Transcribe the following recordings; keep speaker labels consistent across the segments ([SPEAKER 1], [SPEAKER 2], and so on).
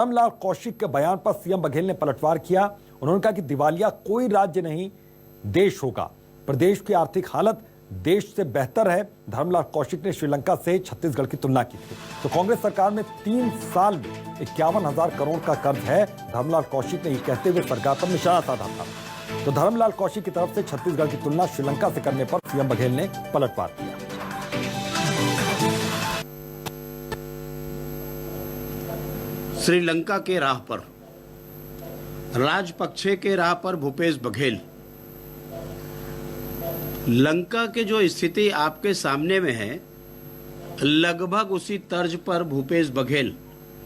[SPEAKER 1] धर्मलाल कौशिक के बयान पर सीएम बघेल ने पलटवार किया। उन्होंने कहा कि दिवालिया कोई राज्य नहीं देश होगा। प्रदेश की आर्थिक हालत देश से बेहतर है। धर्मलाल कौशिक ने श्रीलंका से छत्तीसगढ़ की तुलना की थी। तो कांग्रेस सरकार में 3 साल में 51,000 करोड़ का कर्ज है। धर्मलाल कौशिक ने यह कहते हुए सरकार पर निशाना साधा था। तो धर्मलाल कौशिक की तरफ से छत्तीसगढ़ की तुलना श्रीलंका से करने पर सीएम बघेल ने पलटवार किया।
[SPEAKER 2] श्रीलंका के राह पर, राजपक्षे के राह पर भूपेश बघेल। लंका के जो स्थिति आपके सामने में है, लगभग उसी तर्ज पर भूपेश बघेल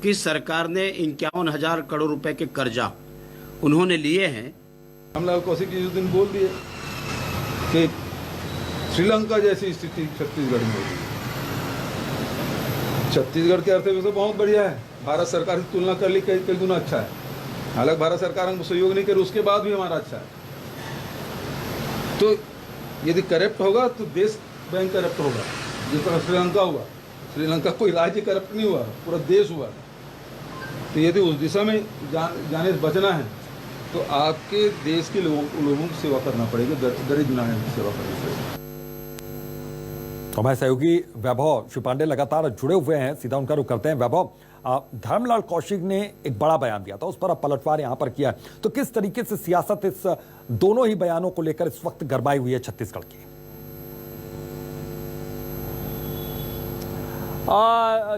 [SPEAKER 2] की सरकार ने 51,000 करोड़ रुपए के कर्जा उन्होंने लिए हैं।
[SPEAKER 3] धर्मलाल कौशिक जी उस दिन बोल दिए कि श्रीलंका जैसी स्थिति छत्तीसगढ़ में होगी। छत्तीसगढ़ की अर्थव्यवस्था बहुत बढ़िया है। भारत सरकार की तुलना कर ली कई गुना अच्छा है। हालांकि भारत सरकार हमको सहयोग नहीं करे, उसके बाद भी हमारा अच्छा है। तो यदि करप्ट होगा तो देश बैंक करप्ट होगा, जिस तरह श्रीलंका हुआ। श्रीलंका कोई राज्य करप्ट नहीं हुआ, पूरा देश हुआ। तो यदि उस दिशा में जाने से बचना है तो आपके देश के लोगों की सेवा करना पड़ेगा, दरिद्र नारायण की सेवा करनी पड़ेगी।
[SPEAKER 1] तो हमारे सहयोगी वैभव श्री पांडे लगातार जुड़े हुए हैं, सीधा उनका रुख करते हैं। वैभव, धर्मलाल कौशिक ने एक बड़ा बयान दिया था, उस पर अब पलटवार यहां पर किया। तो किस तरीके से सियासत इस दोनों ही बयानों को लेकर इस वक्त गरमाई हुई है छत्तीसगढ़ की?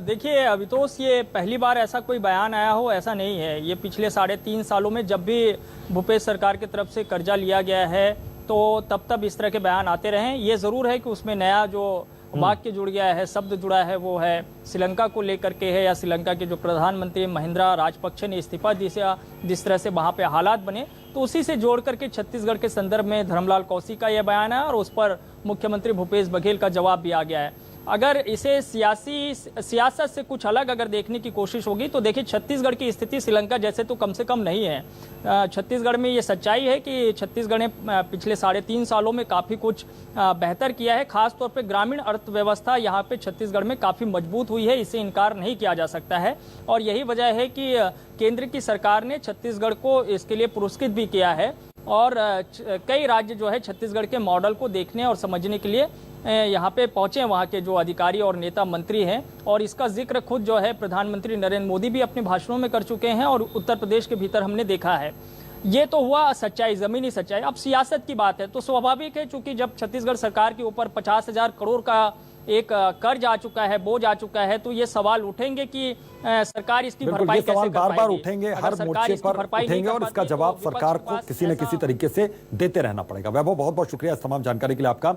[SPEAKER 4] देखिए अवितोष, ये पहली बार ऐसा कोई बयान आया हो ऐसा नहीं है। ये पिछले 3.5 सालों में जब भी भूपेश सरकार की तरफ से कर्जा लिया गया है तो तब इस तरह के बयान आते रहे। ये जरूर है कि उसमें नया जो वाक्य जुड़ गया है, शब्द जुड़ा है, वो है श्रीलंका को लेकर के है, या श्रीलंका के जो प्रधानमंत्री महिंद्रा राजपक्षे ने इस्तीफा जिस तरह से वहां पे हालात बने, तो उसी से जोड़ करके छत्तीसगढ़ के संदर्भ में धर्मलाल कौशिक का यह बयान है और उस पर मुख्यमंत्री भूपेश बघेल का जवाब भी आ गया है। अगर इसे सियासत से कुछ अलग अगर देखने की कोशिश होगी तो देखिए, छत्तीसगढ़ की स्थिति श्रीलंका जैसे तो कम से कम नहीं है। छत्तीसगढ़ में ये सच्चाई है कि छत्तीसगढ़ ने पिछले 3.5 सालों में काफ़ी कुछ बेहतर किया है। खासतौर पे ग्रामीण अर्थव्यवस्था यहाँ पे छत्तीसगढ़ में काफ़ी मजबूत हुई है, इसे इनकार नहीं किया जा सकता है। और यही वजह है कि केंद्र की सरकार ने छत्तीसगढ़ को इसके लिए पुरस्कृत भी किया है। और कई राज्य जो है छत्तीसगढ़ के मॉडल को देखने और समझने के लिए यहाँ पे पहुंचे, वहाँ के जो अधिकारी और नेता मंत्री हैं। और इसका जिक्र खुद जो है प्रधानमंत्री नरेंद्र मोदी भी अपने भाषणों में कर चुके हैं और उत्तर प्रदेश के भीतर हमने देखा है। ये तो हुआ सच्चाई, जमीनी सच्चाई। अब सियासत की बात है तो स्वाभाविक है, चूंकि जब छत्तीसगढ़ सरकार के ऊपर 50,000 करोड़ का एक कर्ज आ चुका है, बोझ आ चुका है, तो ये सवाल उठेंगे कि सरकार इसकी भरपाई कैसे कर पाएगी।
[SPEAKER 1] बार-बार उठेंगे, हर मोर्चे पर उठेंगे और इसका जवाब सरकार को किसी न किसी तरीके से देते रहना पड़ेगा। वैभव, बहुत बहुत शुक्रिया इस तमाम जानकारी के लिए आपका।